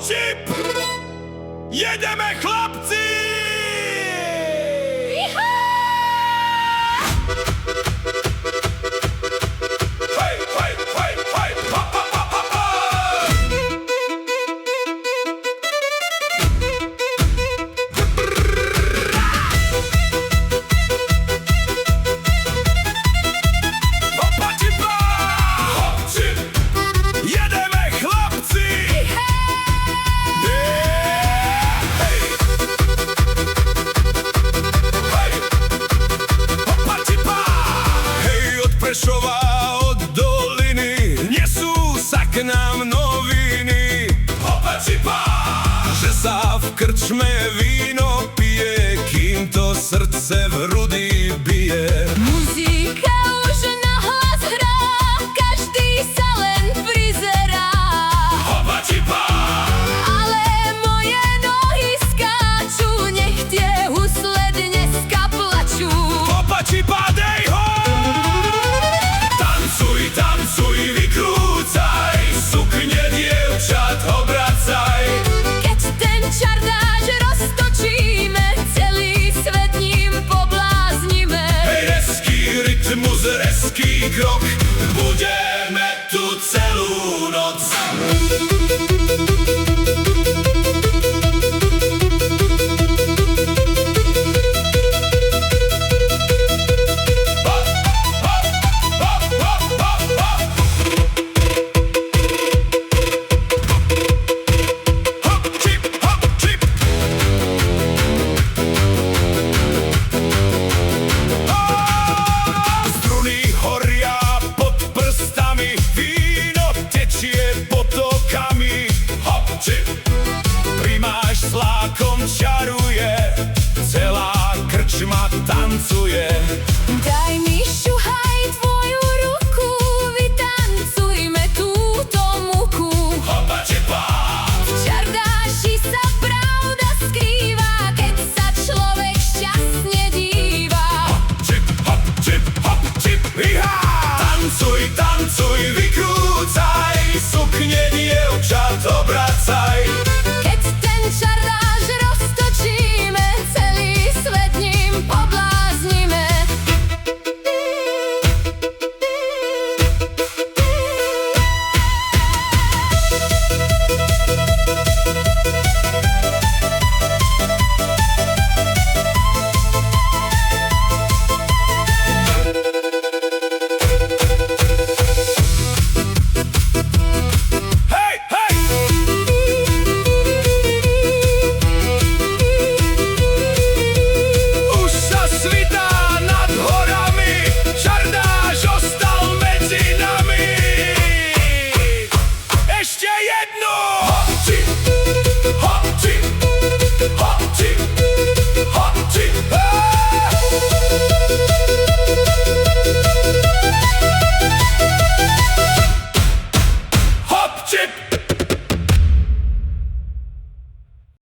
Chip! Jedeme, chlapci! Hej, hej, hej, hej, pa, pa, pa, pa, pa. Hopa, chipa! Hop, chip! Jedeme, chlapci! Prešova od doliny nesú sa k nám noviny. Hopa čipa! Že sa v krčme víno pije, kým to srdce v hrudi bije. Muzika už nahlas hrá, každý sa len prizerá. Hopa čipa! Ale moje nohy skáču, nech tie husle dneska plačú. Hopa čipa, dej ho! Tancuj, vykrúcaj, sukne dievčat obracaj. Keď ten čardáč roztočíme, celý svet ním pobláznime. Hej, rezký rytmus, rezký krok, budeme tu celú noc.